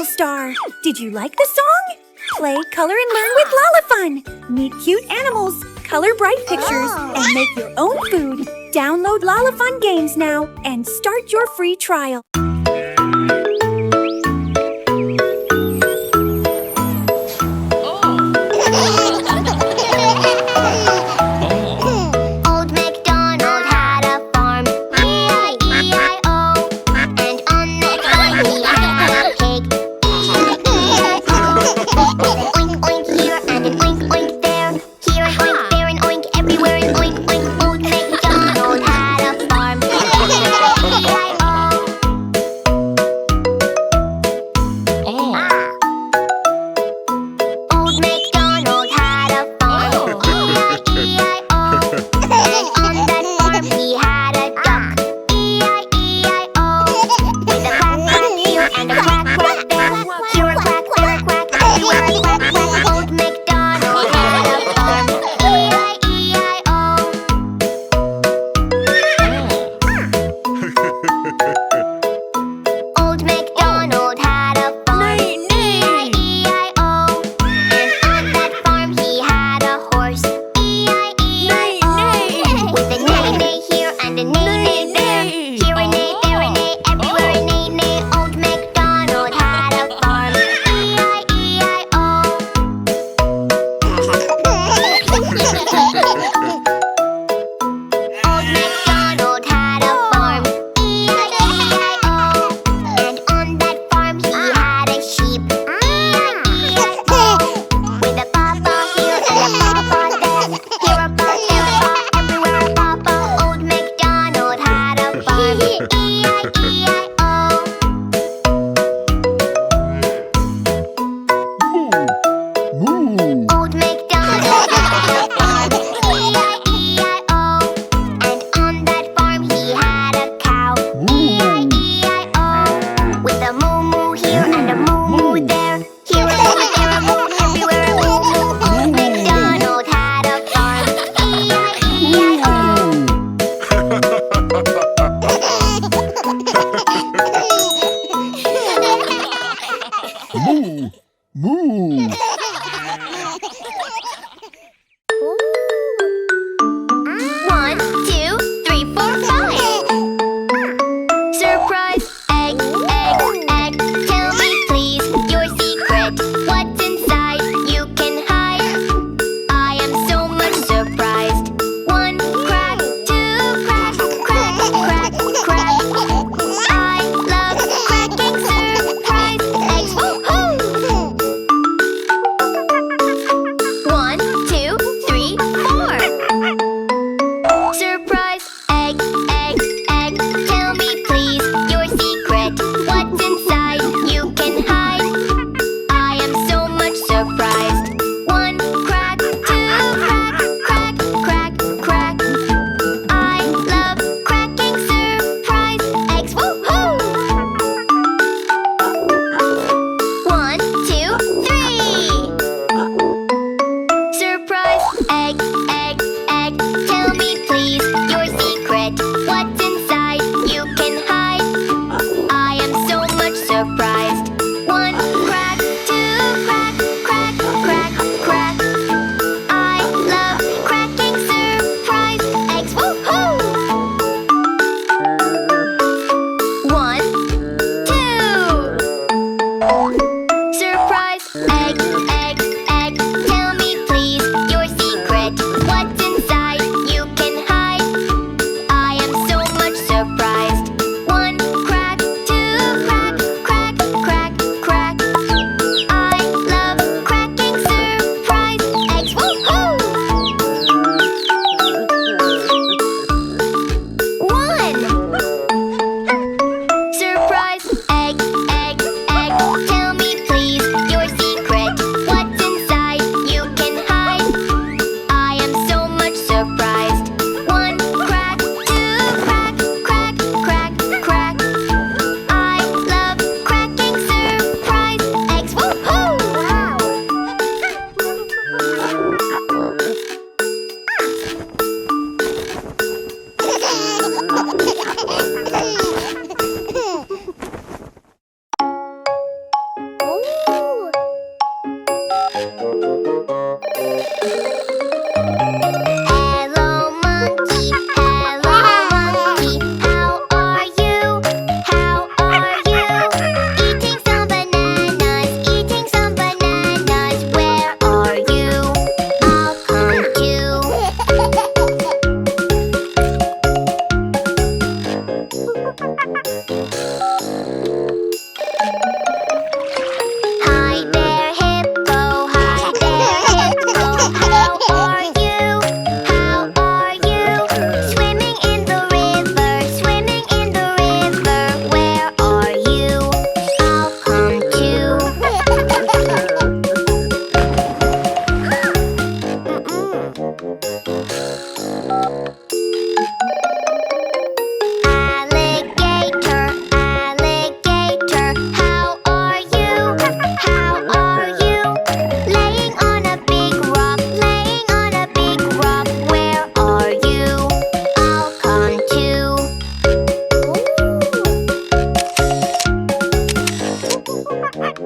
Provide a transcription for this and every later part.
little star. Did you like the song? Play, color, and learn with Lalafun. Meet cute animals, color bright pictures, and make your own food. Download Lalafun games now and start your free trial.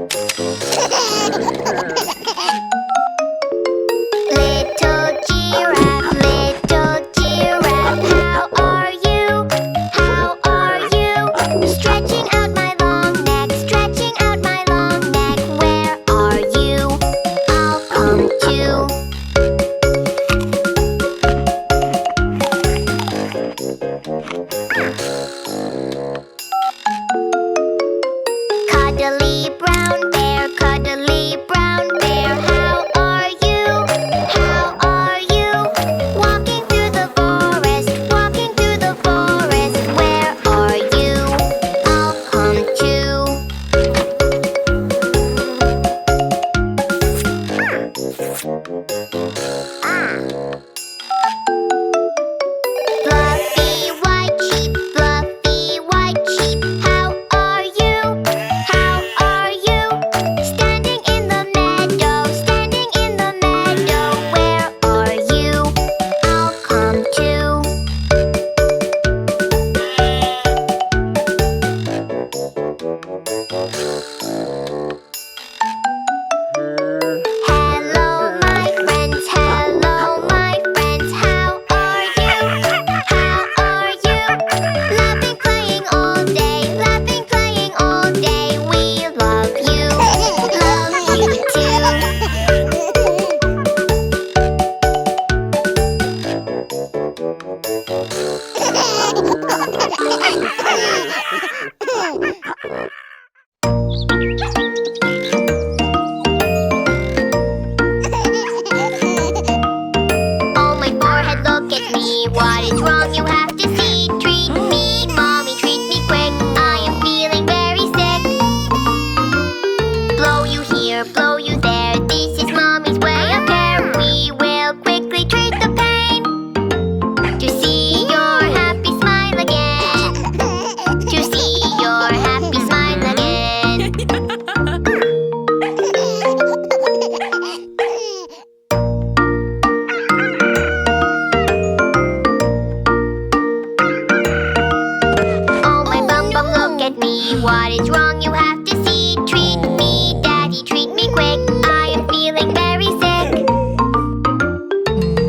Little giraffe, how are you? How are you? Stretching out my long neck, stretching out my long neck. Where are you? I'll come too. Cuddly brown bear, how are you? How are you? Walking through the forest, walking through the forest. Where are you? I'll come too. Fluffy white sheep, how are you? How are you? Standing in the meadow, standing in the meadow. Where are you? I'll come too. Hello my friends, how are you? How are you? Laughing, playing all day, laughing, playing all day. We love you Oh, my forehead, look at me. What is wrong? You have to see. Treat me, mommy, treat me quick. I am feeling very sick. Blow you here, blow you there. This is mommy's way of care. We will quickly treat the pain. To see your happy smile again. To see your happy smile again. Oh, my bum bum, look at me. What is wrong? You have to see. Treat me, daddy, treat me quick. I am feeling very sick.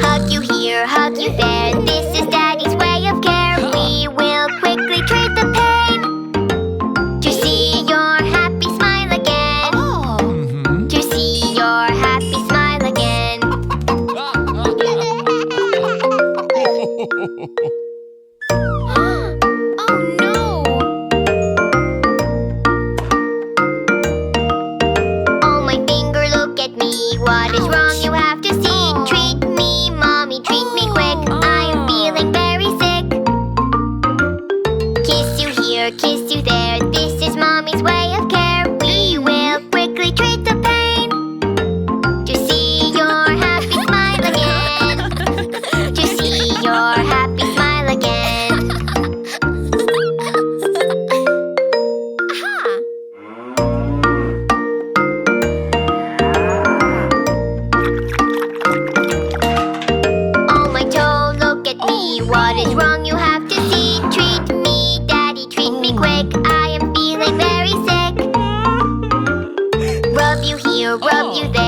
Hug you here, hug you there. This is daddy's way of care. We will quickly treat the pain. To see your happy smile again. To see your happy smile again. Oh no! Oh, my finger, look at me. What is wrong? You have to see. Treat me, mommy, treat me quick. I am feeling very sick. Kiss you here, kiss you there. This is mommy's way of care. We will quickly treat the pain. To see your happy smile again. To see your happy smile again. Oh, my toe, look at me. What is wrong? You have to see. Treat me, daddy, treat me quick. I am feeling very sick. Rub you here, rub you there.